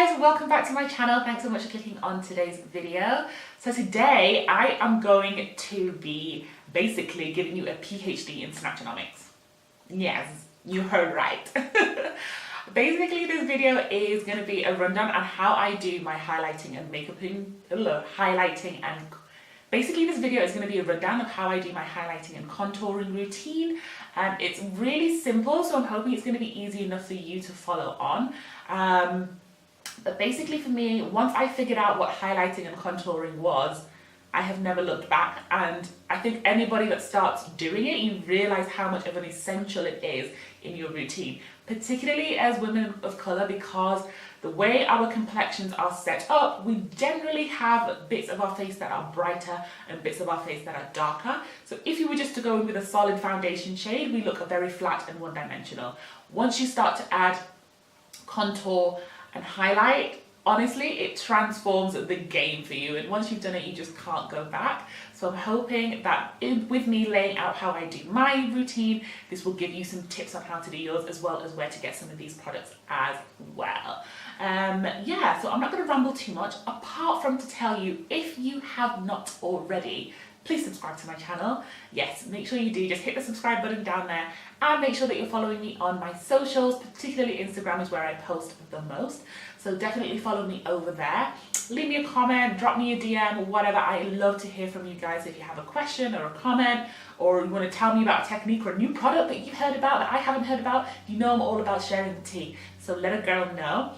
guys, welcome back to my channel. Thanks so much for clicking on today's video. So today I am going to be basically giving you a PhD in Snatchonomics. Yes, you heard right. Basically this video is going to be a rundown on how I do my highlighting and basically this video is going to be a rundown of how I do my highlighting and contouring routine. It's really simple, so I'm hoping it's going to be easy enough for you to follow on. But basically for me, once I figured out what highlighting and contouring was, I have never looked back, and I think anybody that starts doing it, you realise how much of an essential it is in your routine, particularly as women of colour, because the way our complexions are set up, we generally have bits of our face that are brighter and bits of our face that are darker. So if you were just to go in with a solid foundation shade, we look very flat and one-dimensional. Once you start to add contour and highlight, honestly, it transforms the game for you, and once you've done it, you just can't go back. So I'm hoping that with me laying out how I do my routine, this will give you some tips on how to do yours, as well as where to get some of these products as well. Yeah, so I'm not going to ramble too much, apart from to tell you, if you have not already, please subscribe to my channel. Yes, make sure you do. Just hit the subscribe button down there, and make sure that you're following me on my socials, particularly Instagram is where I post the most. So definitely follow me over there. Leave me a comment, drop me a DM, whatever. I love to hear from you guys if you have a question or a comment, or you want to tell me about a technique or a new product that you've heard about that I haven't heard about. You know I'm all about sharing the tea, so let a girl know.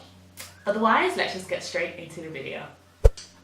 Otherwise, let's just get straight into the video.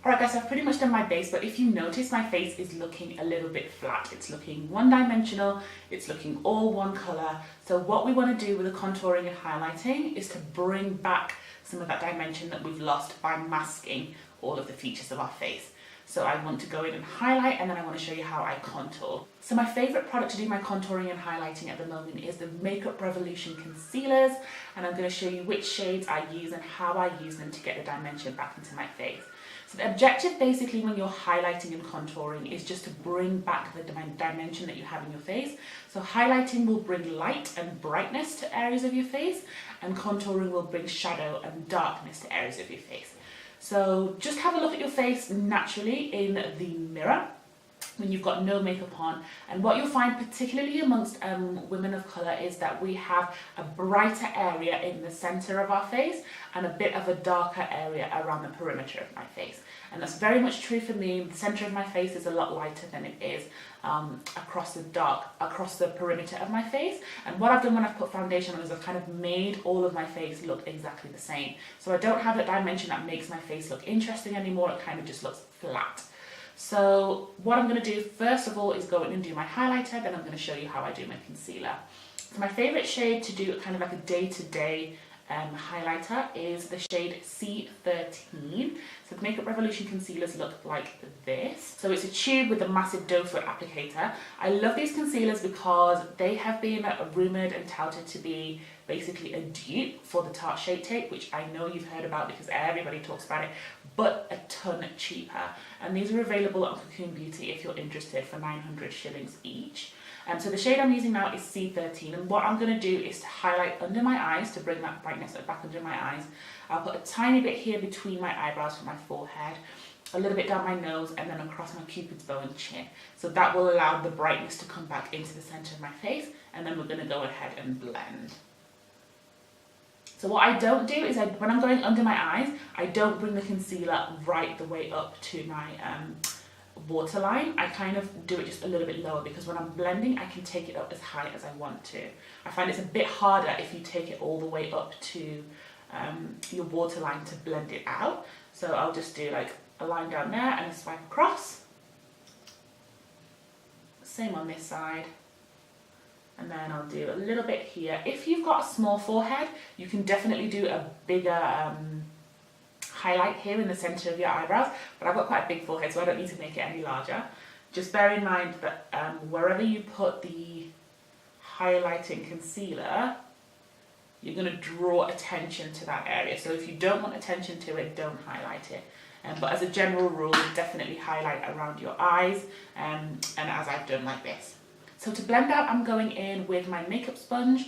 Alright guys, I've pretty much done my base, but if you notice, my face is looking a little bit flat. It's looking one-dimensional, it's looking all one colour. So what we want to do with the contouring and highlighting is to bring back some of that dimension that we've lost by masking all of the features of our face. So I want to go in and highlight, and then I want to show you how I contour. So my favourite product to do my contouring and highlighting at the moment is the Makeup Revolution concealers, and I'm going to show you which shades I use and how I use them to get the dimension back into my face. So the objective basically when you're highlighting and contouring is just to bring back the dimension that you have in your face. So highlighting will bring light and brightness to areas of your face, and contouring will bring shadow and darkness to areas of your face. So just have a look at your face naturally in the mirror when you've got no makeup on, and what you'll find particularly amongst women of colour is that we have a brighter area in the centre of our face and a bit of a darker area around the perimeter of my face, and that's very much true for me. The centre of my face is a lot lighter than it is across the perimeter of my face, and what I've done when I've put foundation on is I've kind of made all of my face look exactly the same, so I don't have that dimension that makes my face look interesting anymore. It kind of just looks flat. So what I'm going to do first of all is go in and do my highlighter, then I'm going to show you how I do my concealer. So my favourite shade to do kind of like a day-to-day highlighter is the shade C13. So the Makeup Revolution concealers look like this. So it's a tube with a massive doe foot applicator. I love these concealers because they have been rumoured and touted to be basically a dupe for the Tarte Shape Tape, which I know you've heard about because everybody talks about it, but a ton cheaper. And these are available on Cocoon Beauty if you're interested for 900 shillings each. So the shade I'm using now is C13, and what I'm going to do is to highlight under my eyes to bring that brightness back under my eyes. I'll put a tiny bit here between my eyebrows for my forehead, a little bit down my nose, and then across my cupid's bow and chin. So that will allow the brightness to come back into the centre of my face, and then we're going to go ahead and blend. So what I don't do is when I'm going under my eyes, I don't bring the concealer right the way up to my waterline. I kind of do it just a little bit lower, because when I'm blending I can take it up as high as I want to. I find it's a bit harder if you take it all the way up to your waterline to blend it out. So I'll just do like a line down there and a swipe across. Same on this side. And then I'll do a little bit here. If you've got a small forehead, you can definitely do a bigger highlight here in the centre of your eyebrows, but I've got quite a big forehead, so I don't need to make it any larger. Just bear in mind that wherever you put the highlighting concealer, you're going to draw attention to that area. So if you don't want attention to it, don't highlight it. But as a general rule, definitely highlight around your eyes, and as I've done like this. So to blend out, I'm going in with my makeup sponge.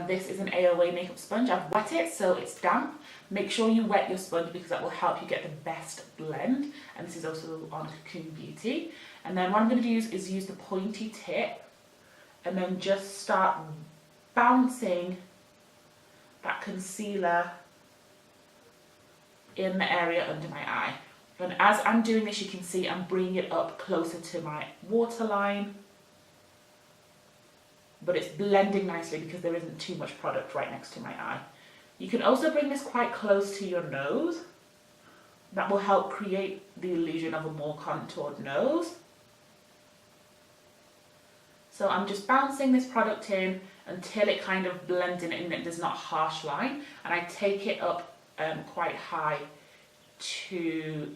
This is an AOA makeup sponge. I've wet it so it's damp. Make sure you wet your sponge because that will help you get the best blend. And this is also on Cocoon Beauty. And then what I'm going to do is use the pointy tip and then just start bouncing that concealer in the area under my eye. And as I'm doing this, you can see I'm bringing it up closer to my waterline. But it's blending nicely because there isn't too much product right next to my eye. You can also bring this quite close to your nose. That will help create the illusion of a more contoured nose. So I'm just bouncing this product in until it kind of blends in and there's not a harsh line. And I take it up quite high to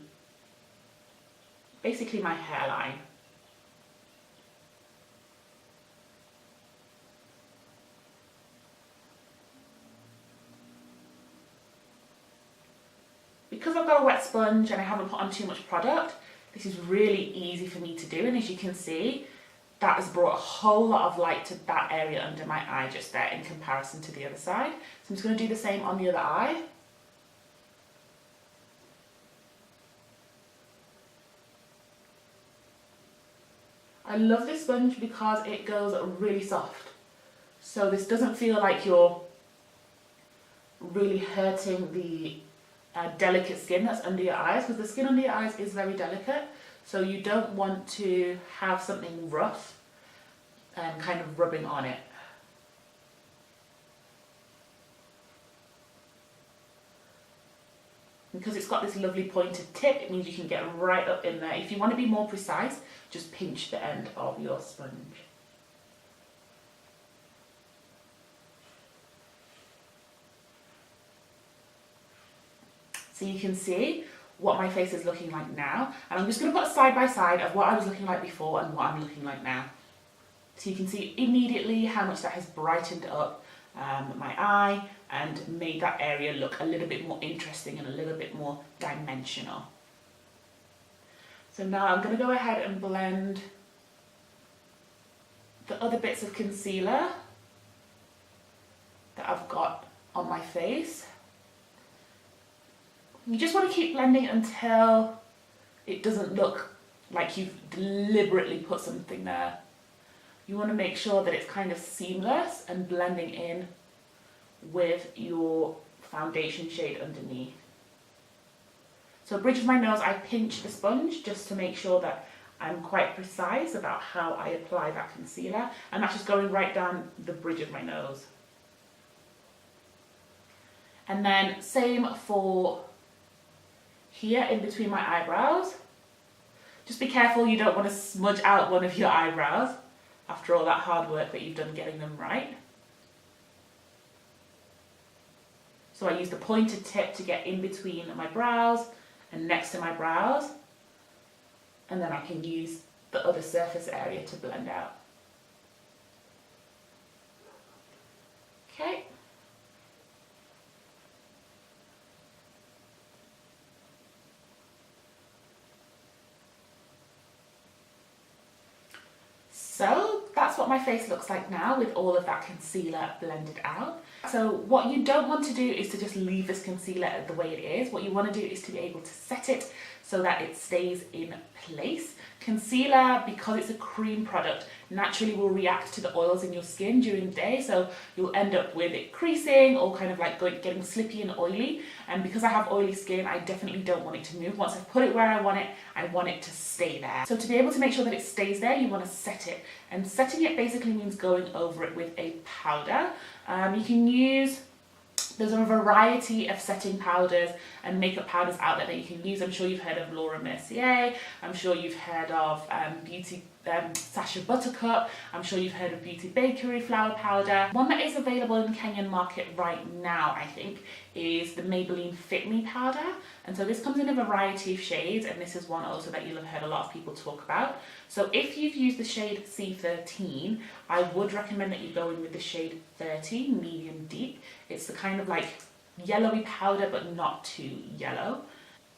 basically my hairline. Because I've got a wet sponge and I haven't put on too much product, this is really easy for me to do. And as you can see, that has brought a whole lot of light to that area under my eye just there in comparison to the other side. So I'm just going to do the same on the other eye. I love this sponge because it goes really soft. So this doesn't feel like you're really hurting the delicate skin that's under your eyes, because the skin under your eyes is very delicate. So you don't want to have something rough and kind of rubbing on it. Because it's got this lovely pointed tip, it means you can get right up in there. If you want to be more precise, just pinch the end of your sponge. So you can see what my face is looking like now. And I'm just going to put a side by side of what I was looking like before and what I'm looking like now. So you can see immediately how much that has brightened up my eye and made that area look a little bit more interesting and a little bit more dimensional. So now I'm going to go ahead and blend the other bits of concealer that I've got on my face. You just want to keep blending until it doesn't look like you've deliberately put something there. You want to make sure that it's kind of seamless and blending in with your foundation shade underneath. So bridge of my nose, I pinch the sponge just to make sure that I'm quite precise about how I apply that concealer, and that's just going right down the bridge of my nose. And then same for here in between my eyebrows. Just be careful you don't want to smudge out one of your eyebrows after all that hard work that you've done getting them right. So I use the pointed tip to get in between my brows and next to my brows, and then I can use the other surface area to blend out. Okay. So that's what my face looks like now with all of that concealer blended out. So what you don't want to do is to just leave this concealer the way it is. What you want to do is to be able to set it so that it stays in place. Concealer, because it's a cream product, naturally will react to the oils in your skin during the day, so you'll end up with it creasing or kind of like getting slippy and oily. And because I have oily skin, I definitely don't want it to move. Once I've put it where I want it to stay there. So to be able to make sure that it stays there, you want to set it. And setting it basically means going over it with a powder. You can use, there's a variety of setting powders and makeup powders out there that you can use. I'm sure you've heard of Laura Mercier. I'm sure you've heard of Sacha Buttercup. I'm sure you've heard of Beauty Bakery flower powder. One that is available in the Kenyan market right now, I think, is the Maybelline Fit Me powder. And so this comes in a variety of shades, and this is one also that you'll have heard a lot of people talk about. So if you've used the shade C13, I would recommend that you go in with the shade 30, medium deep. It's the kind of like yellowy powder, but not too yellow.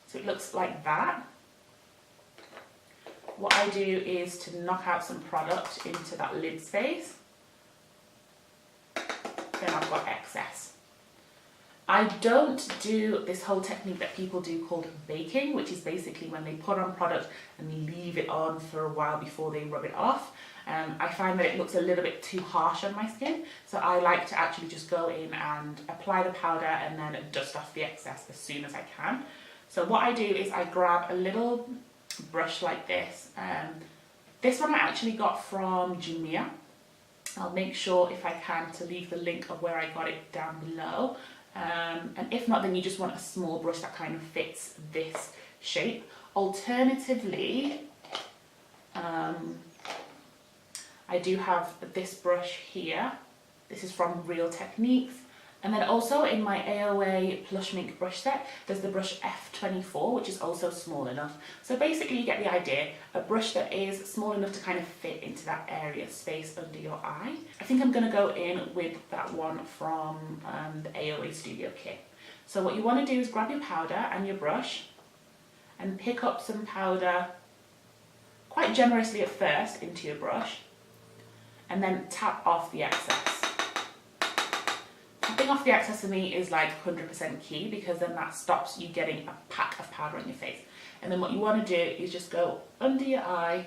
So it looks like that. what I do is to knock out some product into that lid space. Then I've got excess. I don't do this whole technique that people do called baking, which is basically when they put on product and leave it on for a while before they rub it off. I find that it looks a little bit too harsh on my skin, so I like to actually just go in and apply the powder and then dust off the excess as soon as I can. So what I do is I grab a little brush like this. This one I actually got from Jumia. I'll make sure if I can to leave the link of where I got it down below. And if not, then you just want a small brush that kind of fits this shape. Alternatively, I do have this brush here. This is from Real Techniques. And then also in my AOA Plush Mink brush set, there's the brush F24, which is also small enough. So basically you get the idea, a brush that is small enough to kind of fit into that area space under your eye. I think I'm gonna go in with that one from the AOA Studio kit. So what you wanna do is grab your powder and your brush and pick up some powder quite generously at first into your brush and then tap off the excess. Tapping off the excess for me is like 100% key, because then that stops you getting a pack of powder on your face. And then what you want to do is just go under your eye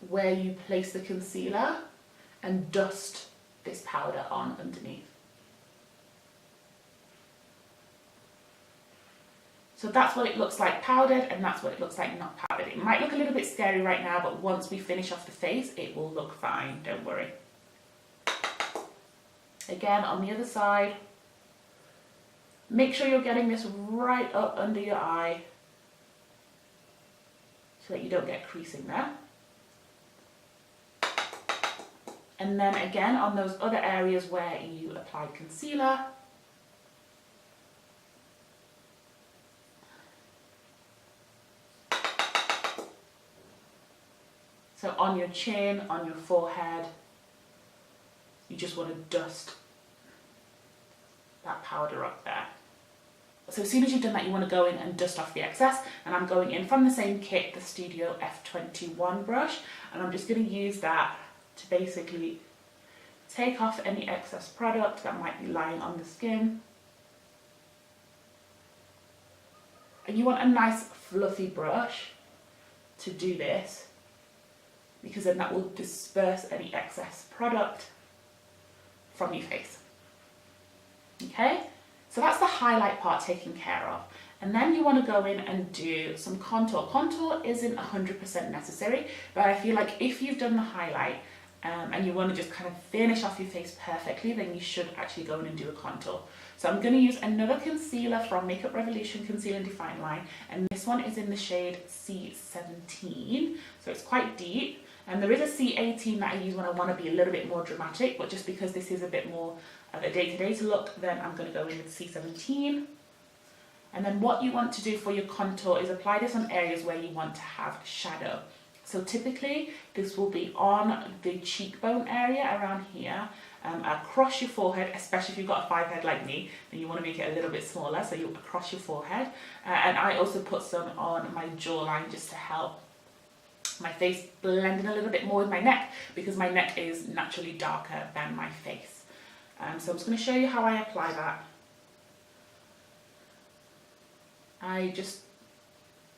where you place the concealer and dust this powder on underneath. So that's what it looks like powdered, and that's what it looks like not powdered. It might look a little bit scary right now, but once we finish off the face, it will look fine, don't worry. Again, on the other side, make sure you're getting this right up under your eye so that you don't get creasing there. And then again, on those other areas where you applied concealer, so on your chin, on your forehead, you just want to dust that powder up there. So as soon as you've done that, you want to go in and dust off the excess, and I'm going in from the same kit, the Studio F21 brush, and I'm just going to use that to basically take off any excess product that might be lying on the skin. And you want a nice fluffy brush to do this, because then that will disperse any excess product from your face. Okay, so that's the highlight part taken care of. And then you want to go in and do some contour. Contour isn't 100% necessary, but I feel like if you've done the highlight and you want to just kind of finish off your face perfectly, then you should actually go in and do a contour. So I'm going to use another concealer from Makeup Revolution Conceal and Define line, and this one is in the shade C17, so it's quite deep. And there is a C18 that I use when I want to be a little bit more dramatic, but just because this is a bit more of a day-to-day look, then I'm going to go in with C17. And then what you want to do for your contour is apply this on areas where you want to have shadow. So typically this will be on the cheekbone area around here, across your forehead, especially if you've got a 5 head like me, then you want to make it a little bit smaller, so you across your forehead. And I also put some on my jawline just to help my face blend in a little bit more with my neck, because my neck is naturally darker than my face. So I'm just going to show you how I apply that. I just,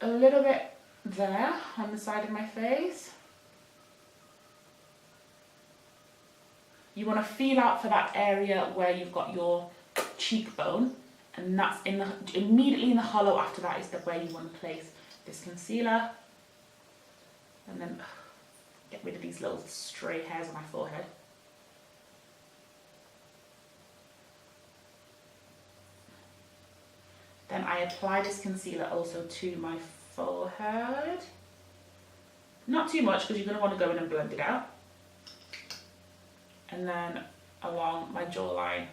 a little bit there on the side of my face. You want to feel out for that area where you've got your cheekbone, and that's immediately in the hollow after that is where you want to place this concealer. And then get rid of these little stray hairs on my forehead. Then I apply this concealer also to my forehead. Not too much, because you're going to want to go in and blend it out. And then along my jawline.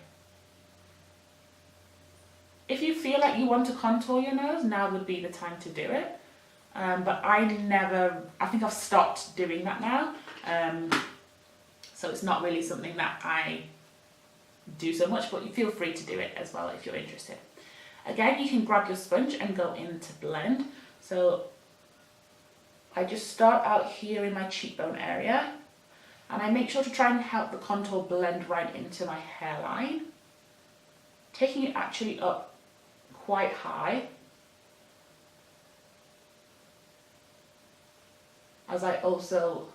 If you feel like you want to contour your nose, now would be the time to do it. But I think I've stopped doing that now. So it's not really something that I do so much, but you feel free to do it as well if you're interested. Again, you can grab your sponge and go in to blend. So I just start out here in my cheekbone area, and I make sure to try and help the contour blend right into my hairline, taking it actually up quite high as I also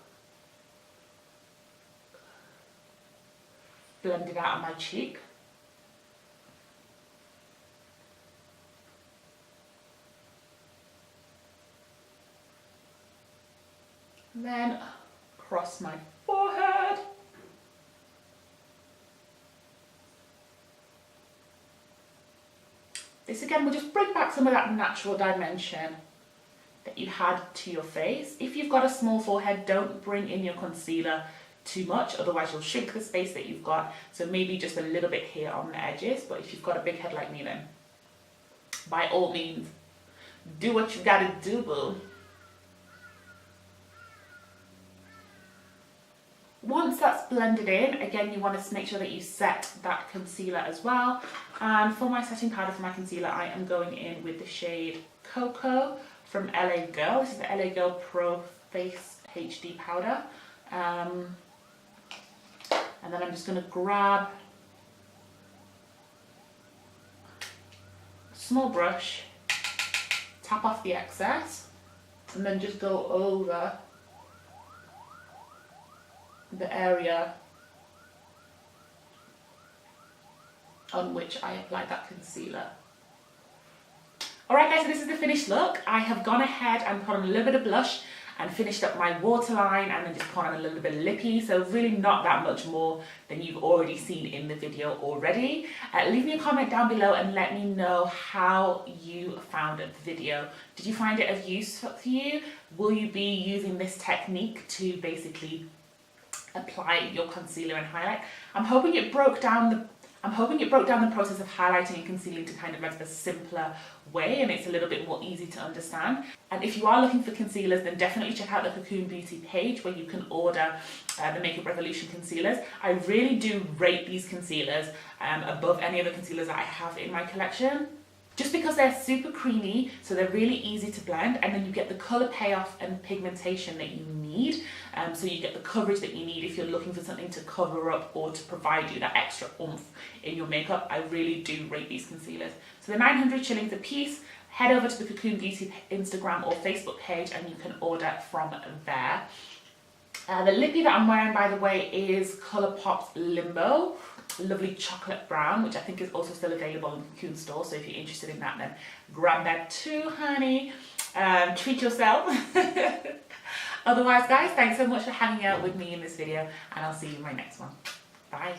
blend it out on my cheek. And then across my forehead. This again will just bring back some of that natural dimension that you had to your face. If you've got a small forehead, don't bring in your concealer too much, otherwise you'll shrink the space that you've got. So maybe just a little bit here on the edges, but if you've got a big head like me, then by all means, do what you gotta do, boo. Once that's blended in, again, you want to make sure that you set that concealer as well. And for my setting powder for my concealer, I am going in with the shade Cocoa from LA Girl. This is the LA Girl Pro Face HD powder. And then I'm just going to grab a small brush, tap off the excess, and then just go over the area on which I applied that concealer. Alright guys, so this is the finished look. I have gone ahead and put on a little bit of blush and finished up my waterline and then just put on a little bit of lippy, so really not that much more than you've already seen in the video already. Leave me a comment down below and let me know how you found the video. Did you find it of use for you? Will you be using this technique to basically apply your concealer and highlight? I'm hoping it broke down the process of highlighting and concealing to kind of like a simpler way, and it's a little bit more easy to understand. And if you are looking for concealers, then definitely check out the Cocoon Beauty page where you can order the Makeup Revolution concealers. I really do rate these concealers above any other concealers that I have in my collection, just because they're super creamy, so they're really easy to blend, and then you get the colour payoff and pigmentation that you need. So you get the coverage that you need if you're looking for something to cover up or to provide you that extra oomph in your makeup. I really do rate these concealers. So they're 900 shillings a piece. Head over to the Cocoon Beauty Instagram or Facebook page and you can order from there. The lippy that I'm wearing, by the way, is Colourpop's Limbo. Lovely chocolate brown, which I think is also still available in the Cocoon store, so if you're interested in that, then grab that too, honey. Treat yourself. Otherwise guys, thanks so much for hanging out with me in this video, and I'll see you in my next one. Bye.